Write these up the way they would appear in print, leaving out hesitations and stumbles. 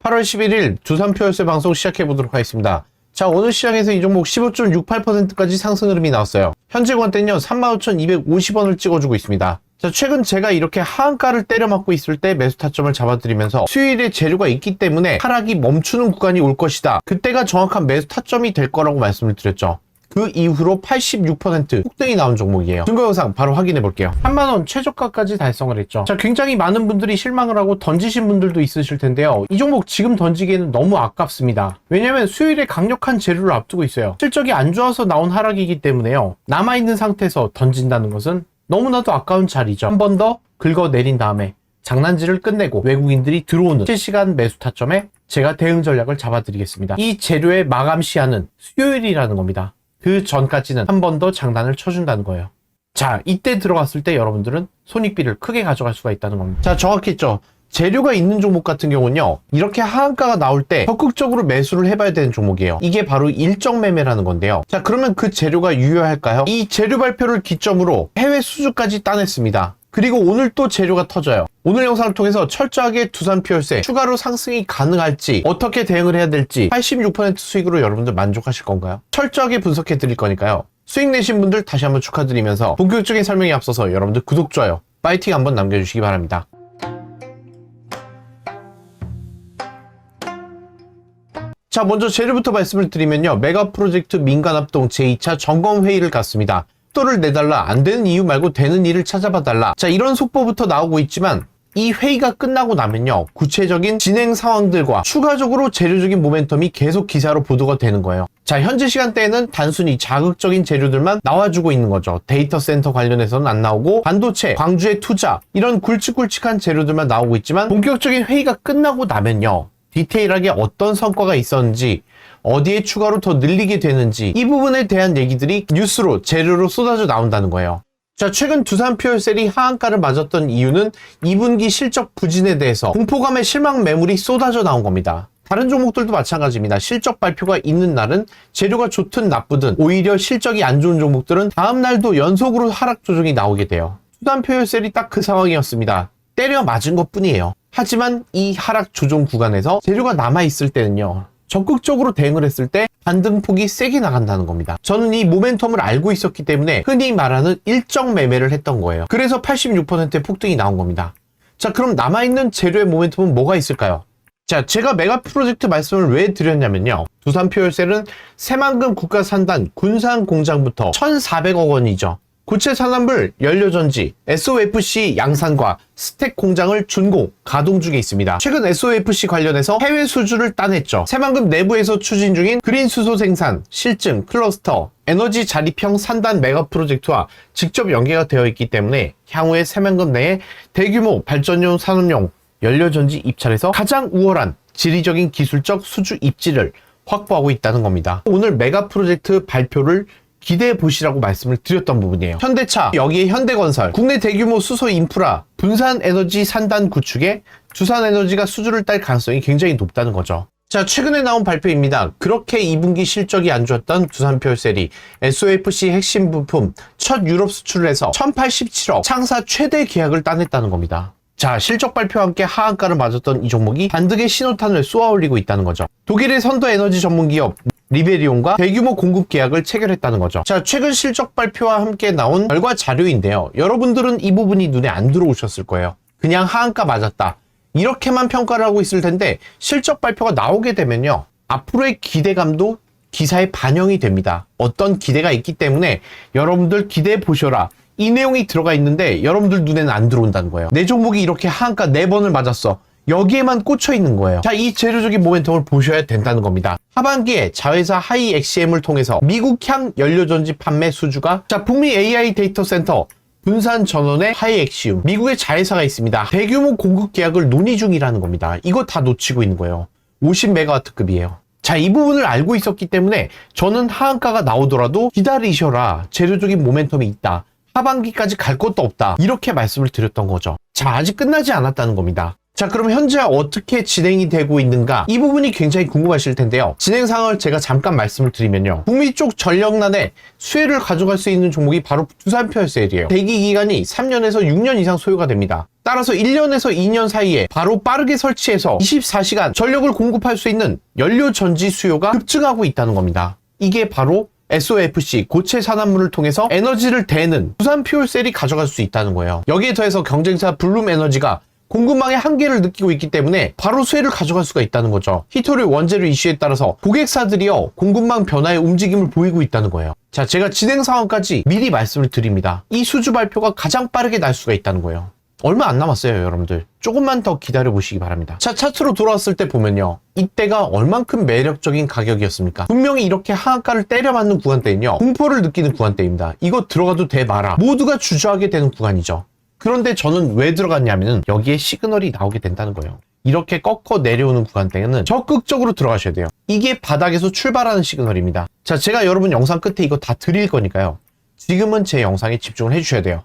8월 11일 두산표열쇠 방송 시작해보도록 하겠습니다. 자, 오늘 시장에서 이 종목 15.68%까지 상승 흐름이 나왔어요. 현재 권대는요 35,250원을 찍어주고 있습니다. 자, 최근 제가 이렇게 하한가를 때려맞고 있을 때 매수 타점을 잡아드리면서 수요일에 재료가 있기 때문에 하락이 멈추는 구간이 올 것이다, 그때가 정확한 매수 타점이 될 거라고 말씀을 드렸죠. 그 이후로 86% 폭등이 나온 종목이에요. 증거 영상 바로 확인해 볼게요. 3만원 최저가까지 달성을 했죠. 자, 굉장히 많은 분들이 실망을 하고 던지신 분들도 있으실 텐데요. 이 종목 지금 던지기에는 너무 아깝습니다. 왜냐면 수요일에 강력한 재료를 앞두고 있어요. 실적이 안 좋아서 나온 하락이기 때문에요. 남아있는 상태에서 던진다는 것은 너무나도 아까운 자리죠. 한 번 더 긁어내린 다음에 장난질을 끝내고 외국인들이 들어오는 실시간 매수 타점에 제가 대응 전략을 잡아드리겠습니다. 이 재료의 마감 시한은 수요일이라는 겁니다. 그 전까지는 한 번 더 장단을 쳐준다는 거예요. 자, 이때 들어갔을 때 여러분들은 손익비를 크게 가져갈 수가 있다는 겁니다. 자, 정확했죠? 재료가 있는 종목 같은 경우는요, 이렇게 하한가가 나올 때 적극적으로 매수를 해봐야 되는 종목이에요. 이게 바로 일정 매매라는 건데요. 자, 그러면 그 재료가 유효할까요? 이 재료 발표를 기점으로 해외 수주까지 따냈습니다. 그리고 오늘 또 재료가 터져요. 오늘 영상을 통해서 철저하게 두산표열쇠 추가로 상승이 가능할지, 어떻게 대응을 해야 될지, 86% 수익으로 여러분들 만족하실 건가요? 철저하게 분석해 드릴 거니까요. 수익 내신 분들 다시 한번 축하드리면서 본격적인 설명에 앞서서 여러분들 구독, 좋아요, 파이팅 한번 남겨주시기 바랍니다. 자, 먼저 재료부터 말씀을 드리면요, 메가 프로젝트 민간합동 제2차 점검회의를 갖습니다. 속도를 내달라, 안 되는 이유 말고 되는 일을 찾아봐 달라. 자, 이런 속보부터 나오고 있지만 이 회의가 끝나고 나면요, 구체적인 진행 상황들과 추가적으로 재료적인 모멘텀이 계속 기사로 보도가 되는 거예요. 자, 현재 시간대에는 단순히 자극적인 재료들만 나와주고 있는 거죠. 데이터 센터 관련해서는 안 나오고 반도체, 광주의 투자, 이런 굵직굵직한 재료들만 나오고 있지만 본격적인 회의가 끝나고 나면요, 디테일하게 어떤 성과가 있었는지, 어디에 추가로 더 늘리게 되는지, 이 부분에 대한 얘기들이 뉴스로, 재료로 쏟아져 나온다는 거예요. 자, 최근 두산표열셀이 하한가를 맞았던 이유는 2분기 실적 부진에 대해서 공포감의 실망 매물이 쏟아져 나온 겁니다. 다른 종목들도 마찬가지입니다. 실적 발표가 있는 날은 재료가 좋든 나쁘든, 오히려 실적이 안 좋은 종목들은 다음 날도 연속으로 하락 조정이 나오게 돼요. 두산표열셀이 딱 그 상황이었습니다. 때려 맞은 것 뿐이에요. 하지만 이 하락 조정 구간에서 재료가 남아있을 때는요, 적극적으로 대응을 했을 때 반등폭이 세게 나간다는 겁니다. 저는 이 모멘텀을 알고 있었기 때문에 흔히 말하는 일정 매매를 했던 거예요. 그래서 86%의 폭등이 나온 겁니다. 자, 그럼 남아있는 재료의 모멘텀은 뭐가 있을까요? 자, 제가 메가 프로젝트 말씀을 왜 드렸냐면요, 두산표열셀은 새만금 국가산단 군산 공장부터 1,400억 원이죠. 고체 산화물, 연료전지, SOFC 양산과 스택 공장을 준공, 가동 중에 있습니다. 최근 SOFC 관련해서 해외 수주를 따냈죠. 새만금 내부에서 추진 중인 그린 수소 생산, 실증, 클러스터, 에너지 자립형 산단 메가 프로젝트와 직접 연계가 되어 있기 때문에 향후에 새만금 내에 대규모 발전용 산업용 연료전지 입찰에서 가장 우월한 지리적인 기술적 수주 입지를 확보하고 있다는 겁니다. 오늘 메가 프로젝트 발표를 기대해 보시라고 말씀을 드렸던 부분이에요. 현대차, 여기에 현대건설, 국내 대규모 수소 인프라, 분산에너지 산단 구축에 두산에너지가 수주를 딸 가능성이 굉장히 높다는 거죠. 자, 최근에 나온 발표입니다. 그렇게 2분기 실적이 안 좋았던 두산표열셀이 SOFC 핵심 부품 첫 유럽 수출을 해서 1,087억 창사 최대 계약을 따냈다는 겁니다. 자, 실적 발표와 함께 하한가를 맞았던 이 종목이 반등의 신호탄을 쏘아올리고 있다는 거죠. 독일의 선도 에너지 전문기업 리베리온과 대규모 공급 계약을 체결했다는 거죠. 자, 최근 실적 발표와 함께 나온 결과 자료인데요, 여러분들은 이 부분이 눈에 안 들어오셨을 거예요. 그냥 하한가 맞았다, 이렇게만 평가를 하고 있을 텐데 실적 발표가 나오게 되면요, 앞으로의 기대감도 기사에 반영이 됩니다. 어떤 기대가 있기 때문에 여러분들 기대해 보셔라, 이 내용이 들어가 있는데 여러분들 눈에는 안 들어온다는 거예요. 내 종목이 이렇게 하한가 4번을 맞았어, 여기에만 꽂혀 있는 거예요. 자, 이 재료적인 모멘텀을 보셔야 된다는 겁니다. 하반기에 자회사 하이엑시엠을 통해서 미국향 연료전지 판매 수주가, 자, 북미 AI 데이터 센터 분산 전원의 하이엑시움, 미국의 자회사가 있습니다. 대규모 공급 계약을 논의 중이라는 겁니다. 이거 다 놓치고 있는 거예요. 50메가와트급이에요. 자, 이 부분을 알고 있었기 때문에 저는 하한가가 나오더라도 기다리셔라, 재료적인 모멘텀이 있다, 하반기까지 갈 것도 없다, 이렇게 말씀을 드렸던 거죠. 자, 아직 끝나지 않았다는 겁니다. 자, 그럼 현재 어떻게 진행이 되고 있는가? 이 부분이 굉장히 궁금하실 텐데요. 진행 상황을 제가 잠깐 말씀을 드리면요. 북미 쪽 전력난에 수혜를 가져갈 수 있는 종목이 바로 두산표열셀이에요. 대기 기간이 3년에서 6년 이상 소요가 됩니다. 따라서 1년에서 2년 사이에 바로 빠르게 설치해서 24시간 전력을 공급할 수 있는 연료 전지 수요가 급증하고 있다는 겁니다. 이게 바로 SOFC 고체 산업물을 통해서 에너지를 대는 두산퓨얼셀이 가져갈 수 있다는 거예요. 여기에 더해서 경쟁사 블룸에너지가 공급망의 한계를 느끼고 있기 때문에 바로 수혜를 가져갈 수가 있다는 거죠. 히토류 원재료 이슈에 따라서 고객사들이요 공급망 변화의 움직임을 보이고 있다는 거예요. 자, 제가 진행 상황까지 미리 말씀을 드립니다. 이 수주 발표가 가장 빠르게 날 수가 있다는 거예요. 얼마 안 남았어요, 여러분들. 조금만 더 기다려 보시기 바랍니다. 자, 차트로 돌아왔을 때 보면요. 이때가 얼만큼 매력적인 가격이었습니까? 분명히 이렇게 하한가를 때려맞는 구간대는요. 공포를 느끼는 구간대입니다. 이거 들어가도 돼 마라. 모두가 주저하게 되는 구간이죠. 그런데 저는 왜 들어갔냐면은 여기에 시그널이 나오게 된다는 거예요. 이렇게 꺾어 내려오는 구간대는 적극적으로 들어가셔야 돼요. 이게 바닥에서 출발하는 시그널입니다. 자, 제가 여러분 영상 끝에 이거 다 드릴 거니까요. 지금은 제 영상에 집중을 해주셔야 돼요.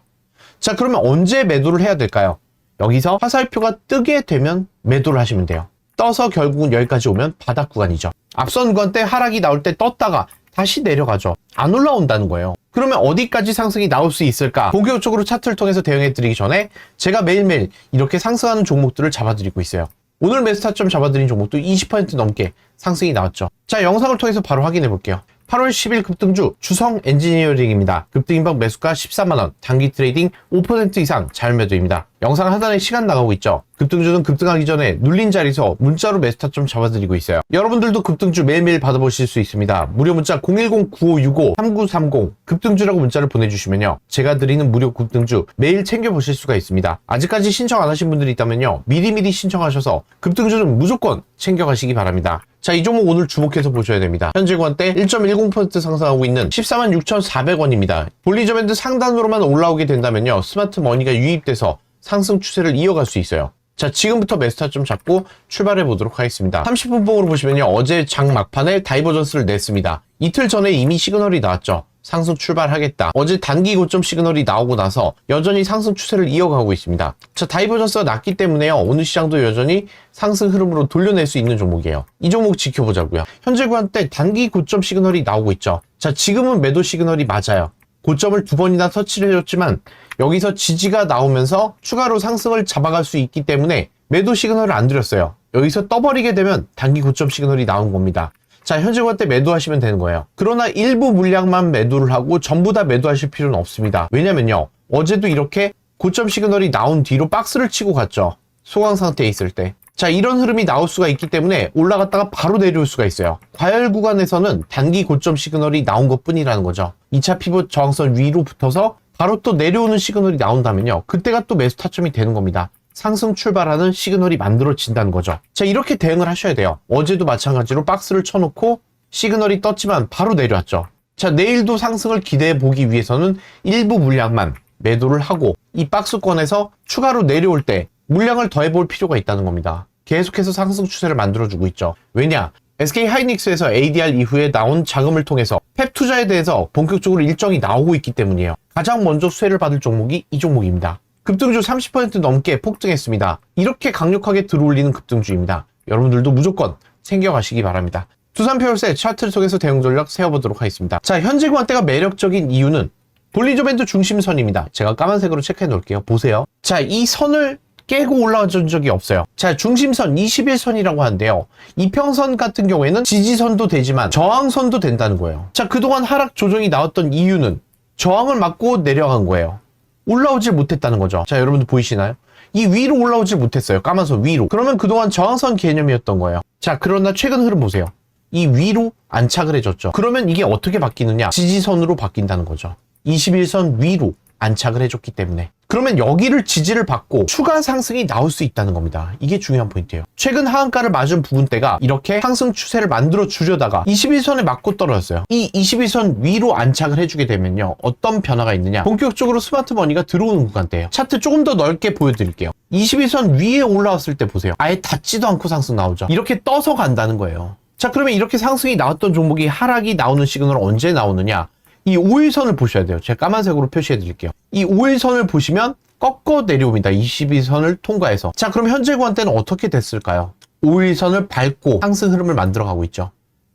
자, 그러면 언제 매도를 해야 될까요? 여기서 화살표가 뜨게 되면 매도를 하시면 돼요. 떠서 결국은 여기까지 오면 바닥 구간이죠. 앞선 구간 때 하락이 나올 때 떴다가 다시 내려가죠. 안 올라온다는 거예요. 그러면 어디까지 상승이 나올 수 있을까? 본격적으로 차트를 통해서 대응해 드리기 전에 제가 매일매일 이렇게 상승하는 종목들을 잡아드리고 있어요. 오늘 매수 타점 잡아드린 종목도 20% 넘게 상승이 나왔죠. 자, 영상을 통해서 바로 확인해 볼게요. 8월 10일 급등주 주성 엔지니어링입니다. 급등인박 매수가 14만원, 단기 트레이딩 5% 이상 자율매도입니다. 영상 하단에 시간 나가고 있죠. 급등주는 급등하기 전에 눌린 자리에서 문자로 매수 타점 잡아드리고 있어요. 여러분들도 급등주 매일매일 받아보실 수 있습니다. 무료 문자 010-9565-3930 급등주라고 문자를 보내주시면요. 제가 드리는 무료 급등주 매일 챙겨보실 수가 있습니다. 아직까지 신청 안 하신 분들이 있다면요. 미리미리 신청하셔서 급등주는 무조건 챙겨가시기 바랍니다. 자, 이 종목 오늘 주목해서 보셔야 됩니다. 현재 구간대 1.10% 상승하고 있는 146,400원입니다. 볼리저밴드 상단으로만 올라오게 된다면요. 스마트 머니가 유입돼서 상승 추세를 이어갈 수 있어요. 자, 지금부터 매수 타점 잡고 출발해 보도록 하겠습니다. 30분봉으로 보시면요. 어제 장 막판에 다이버전스를 냈습니다. 이틀 전에 이미 시그널이 나왔죠. 상승 출발하겠다. 어제 단기 고점 시그널이 나오고 나서 여전히 상승 추세를 이어가고 있습니다. 자, 다이버전스가 났기 때문에요. 오늘 시장도 여전히 상승 흐름으로 돌려낼 수 있는 종목이에요. 이 종목 지켜보자고요. 현재 구간대 단기 고점 시그널이 나오고 있죠. 자, 지금은 매도 시그널이 맞아요. 고점을 2번이나 터치를 해줬지만 여기서 지지가 나오면서 추가로 상승을 잡아갈 수 있기 때문에 매도 시그널을 안 드렸어요. 여기서 떠버리게 되면 단기 고점 시그널이 나온 겁니다. 자, 현재 구간대 매도하시면 되는 거예요. 그러나 일부 물량만 매도를 하고 전부 다 매도하실 필요는 없습니다. 왜냐면요. 어제도 이렇게 고점 시그널이 나온 뒤로 박스를 치고 갔죠. 소강 상태에 있을 때. 자, 이런 흐름이 나올 수가 있기 때문에 올라갔다가 바로 내려올 수가 있어요. 과열 구간에서는 단기 고점 시그널이 나온 것 뿐이라는 거죠. 2차 피봇 저항선 위로 붙어서 바로 또 내려오는 시그널이 나온다면요. 그때가 또 매수 타점이 되는 겁니다. 상승 출발하는 시그널이 만들어진다는 거죠. 자, 이렇게 대응을 하셔야 돼요. 어제도 마찬가지로 박스를 쳐놓고 시그널이 떴지만 바로 내려왔죠. 자, 내일도 상승을 기대해 보기 위해서는 일부 물량만 매도를 하고 이 박스권에서 추가로 내려올 때 물량을 더해 볼 필요가 있다는 겁니다. 계속해서 상승 추세를 만들어주고 있죠. 왜냐? SK하이닉스에서 ADR 이후에 나온 자금을 통해서 펩 투자에 대해서 본격적으로 일정이 나오고 있기 때문이에요. 가장 먼저 수혜를 받을 종목이 이 종목입니다. 급등주 30% 넘게 폭등했습니다. 이렇게 강력하게 들어올리는 급등주입니다. 여러분들도 무조건 챙겨가시기 바랍니다. 두산표열세 차트를 통해서 대응 전략 세워보도록 하겠습니다. 자, 현재 구간대가 매력적인 이유는 볼리저밴드 중심선입니다. 제가 까만색으로 체크해 놓을게요. 보세요. 자, 이 선을 깨고 올라온 적이 없어요. 자, 중심선 21선이라고 하는데요. 이평선 같은 경우에는 지지선도 되지만 저항선도 된다는 거예요. 자, 그동안 하락 조정이 나왔던 이유는 저항을 맞고 내려간 거예요. 올라오질 못했다는 거죠. 자, 여러분들 보이시나요? 이 위로 올라오질 못했어요. 까만 선 위로. 그러면 그동안 저항선 개념이었던 거예요. 자, 그러나 최근 흐름 보세요. 이 위로 안착을 해줬죠. 그러면 이게 어떻게 바뀌느냐? 지지선으로 바뀐다는 거죠. 21선 위로 안착을 해줬기 때문에. 그러면 여기를 지지를 받고 추가 상승이 나올 수 있다는 겁니다. 이게 중요한 포인트예요. 최근 하한가를 맞은 부분대가 이렇게 상승 추세를 만들어 주려다가 21선에 맞고 떨어졌어요. 이 21선 위로 안착을 해주게 되면요. 어떤 변화가 있느냐? 본격적으로 스마트 머니가 들어오는 구간대예요. 차트 조금 더 넓게 보여드릴게요. 21선 위에 올라왔을 때 보세요. 아예 닿지도 않고 상승 나오죠. 이렇게 떠서 간다는 거예요. 자, 그러면 이렇게 상승이 나왔던 종목이 하락이 나오는 시그널은 언제 나오느냐? 이 5일선을 보셔야 돼요. 제가 까만색으로 표시해 드릴게요. 이 5일선을 보시면 꺾어 내려옵니다. 22선을 통과해서. 자, 그럼 현재 구간대는 어떻게 됐을까요? 5일선을 밟고 상승 흐름을 만들어가고 있죠.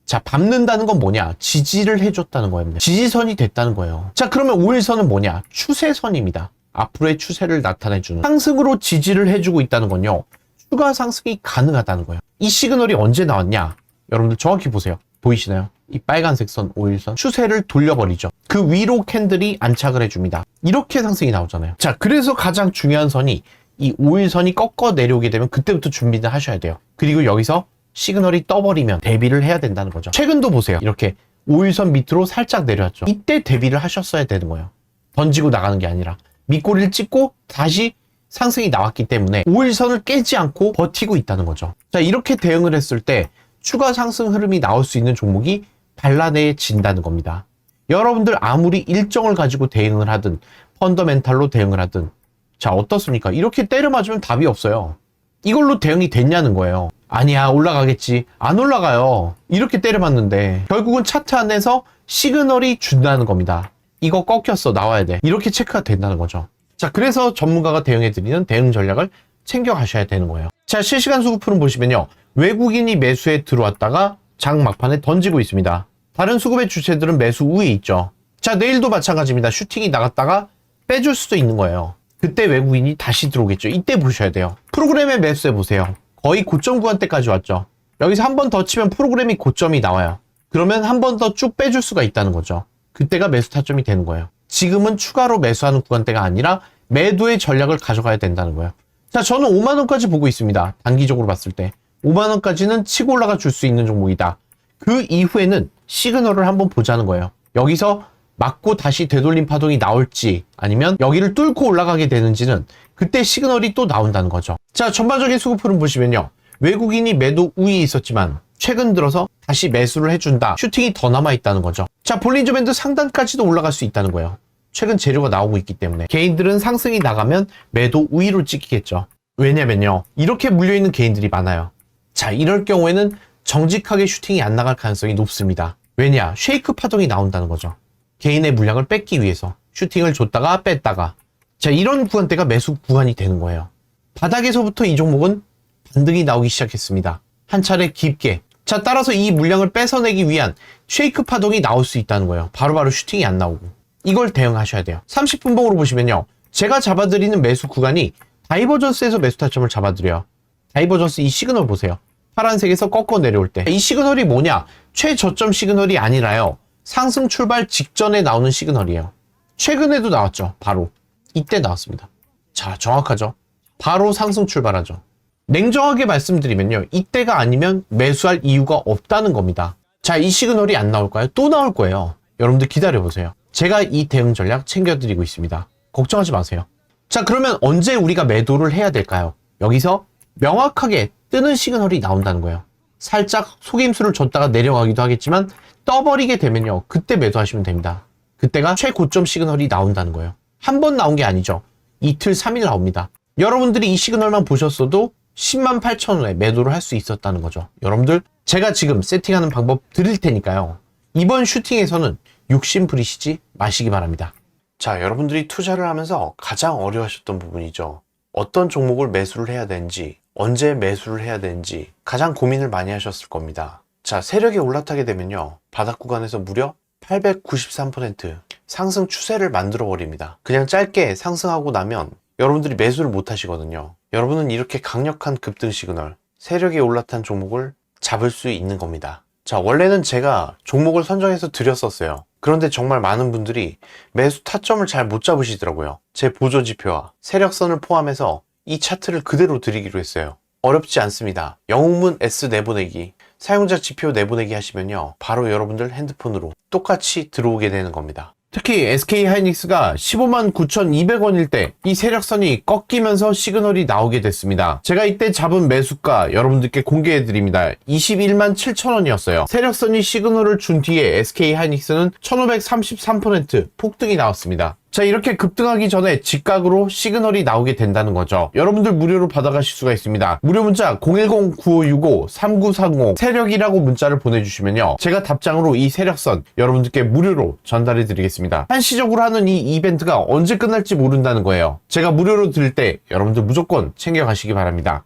자, 밟는다는 건 뭐냐? 지지를 해줬다는 거예요. 지지선이 됐다는 거예요. 자, 그러면 5일선은 뭐냐? 추세선입니다. 앞으로의 추세를 나타내주는. 상승으로 지지를 해주고 있다는 건요, 추가 상승이 가능하다는 거예요. 이 시그널이 언제 나왔냐? 여러분들 정확히 보세요. 보이시나요? 이 빨간색 선 5일선 추세를 돌려버리죠. 그 위로 캔들이 안착을 해줍니다. 이렇게 상승이 나오잖아요. 자, 그래서 가장 중요한 선이 이 5일선이 꺾어 내려오게 되면 그때부터 준비를 하셔야 돼요. 그리고 여기서 시그널이 떠버리면 대비를 해야 된다는 거죠. 최근도 보세요. 이렇게 5일선 밑으로 살짝 내려왔죠. 이때 대비를 하셨어야 되는 거예요. 던지고 나가는 게 아니라 밑꼬리를 찍고 다시 상승이 나왔기 때문에 5일선을 깨지 않고 버티고 있다는 거죠. 자, 이렇게 대응을 했을 때 추가 상승 흐름이 나올 수 있는 종목이 발라내진다는 겁니다. 여러분들 아무리 일정을 가지고 대응을 하든 펀더멘탈로 대응을 하든, 자, 어떻습니까? 이렇게 때려 맞으면 답이 없어요. 이걸로 대응이 됐냐는 거예요. 아니야, 올라가겠지. 안 올라가요. 이렇게 때려 맞는데 결국은 차트 안에서 시그널이 준다는 겁니다. 이거 꺾였어, 나와야 돼. 이렇게 체크가 된다는 거죠. 자, 그래서 전문가가 대응해드리는 대응 전략을 챙겨가셔야 되는 거예요. 자, 실시간 수급 흐름 보시면요, 외국인이 매수에 들어왔다가 장 막판에 던지고 있습니다. 다른 수급의 주체들은 매수 우위에 있죠. 자, 내일도 마찬가지입니다. 슈팅이 나갔다가 빼줄 수도 있는 거예요. 그때 외국인이 다시 들어오겠죠. 이때 보셔야 돼요. 프로그램의 매수해 보세요. 거의 고점 구간대까지 왔죠. 여기서 한 번 더 치면 프로그램이 고점이 나와요. 그러면 한 번 더 쭉 빼줄 수가 있다는 거죠. 그때가 매수 타점이 되는 거예요. 지금은 추가로 매수하는 구간대가 아니라 매도의 전략을 가져가야 된다는 거예요. 자, 저는 5만원까지 보고 있습니다. 단기적으로 봤을 때 5만원까지는 치고 올라가 줄 수 있는 종목이다. 그 이후에는 시그널을 한번 보자는 거예요. 여기서 맞고 다시 되돌림 파동이 나올지 아니면 여기를 뚫고 올라가게 되는지는 그때 시그널이 또 나온다는 거죠. 자, 전반적인 수급 흐름 보시면요, 외국인이 매도 우위에 있었지만 최근 들어서 다시 매수를 해준다. 슈팅이 더 남아있다는 거죠. 자, 볼린저 밴드 상단까지도 올라갈 수 있다는 거예요. 최근 재료가 나오고 있기 때문에 개인들은 상승이 나가면 매도 우위로 찍히겠죠. 왜냐면요, 이렇게 물려있는 개인들이 많아요. 자, 이럴 경우에는 정직하게 슈팅이 안 나갈 가능성이 높습니다. 왜냐? 쉐이크 파동이 나온다는 거죠. 개인의 물량을 뺏기 위해서 슈팅을 줬다가 뺐다가, 자, 이런 구간대가 매수 구간이 되는 거예요. 바닥에서부터 이 종목은 반등이 나오기 시작했습니다. 한 차례 깊게. 자, 따라서 이 물량을 뺏어내기 위한 쉐이크 파동이 나올 수 있다는 거예요. 바로바로 슈팅이 안 나오고. 이걸 대응하셔야 돼요. 30분봉으로 보시면요, 제가 잡아드리는 매수 구간이 다이버전스에서 매수 타점을 잡아드려요. 다이버전스 이 시그널 보세요. 파란색에서 꺾어 내려올 때 이 시그널이 뭐냐? 최저점 시그널이 아니라요, 상승 출발 직전에 나오는 시그널이에요. 최근에도 나왔죠. 바로 이때 나왔습니다. 자, 정확하죠? 바로 상승 출발하죠. 냉정하게 말씀드리면요, 이때가 아니면 매수할 이유가 없다는 겁니다. 자, 이 시그널이 안 나올까요? 또 나올 거예요. 여러분들 기다려보세요. 제가 이 대응 전략 챙겨드리고 있습니다. 걱정하지 마세요. 자, 그러면 언제 우리가 매도를 해야 될까요? 여기서 명확하게 뜨는 시그널이 나온다는 거예요. 살짝 속임수를 줬다가 내려가기도 하겠지만 떠버리게 되면요, 그때 매도하시면 됩니다. 그때가 최고점 시그널이 나온다는 거예요. 한 번 나온 게 아니죠. 이틀, 3일 나옵니다. 여러분들이 이 시그널만 보셨어도 108,000원에 매도를 할 수 있었다는 거죠. 여러분들, 제가 지금 세팅하는 방법 드릴 테니까요, 이번 슈팅에서는 욕심 부리시지 마시기 바랍니다. 자, 여러분들이 투자를 하면서 가장 어려워하셨던 부분이죠. 어떤 종목을 매수를 해야 되는지, 언제 매수를 해야 되는지 가장 고민을 많이 하셨을 겁니다. 자, 세력이 올라타게 되면요, 바닥 구간에서 무려 893% 상승 추세를 만들어 버립니다. 그냥 짧게 상승하고 나면 여러분들이 매수를 못 하시거든요. 여러분은 이렇게 강력한 급등 시그널, 세력이 올라탄 종목을 잡을 수 있는 겁니다. 자, 원래는 제가 종목을 선정해서 드렸었어요. 그런데 정말 많은 분들이 매수 타점을 잘 못 잡으시더라고요. 제 보조 지표와 세력선을 포함해서 이 차트를 그대로 드리기로 했어요. 어렵지 않습니다. 영웅문 S 내보내기, 사용자 지표 내보내기 하시면요, 바로 여러분들 핸드폰으로 똑같이 들어오게 되는 겁니다. 특히 SK하이닉스가 159,200원일 때 이 세력선이 꺾이면서 시그널이 나오게 됐습니다. 제가 이때 잡은 매수가 여러분들께 공개해 드립니다. 217,000원이었어요. 세력선이 시그널을 준 뒤에 SK하이닉스는 1533% 폭등이 나왔습니다. 자, 이렇게 급등하기 전에 직각으로 시그널이 나오게 된다는 거죠. 여러분들 무료로 받아가실 수가 있습니다. 무료 문자 010-9565-3930 세력이라고 문자를 보내주시면요, 제가 답장으로 이 세력선 여러분들께 무료로 전달해 드리겠습니다. 한시적으로 하는 이 이벤트가 언제 끝날지 모른다는 거예요. 제가 무료로 드릴 때 여러분들 무조건 챙겨가시기 바랍니다.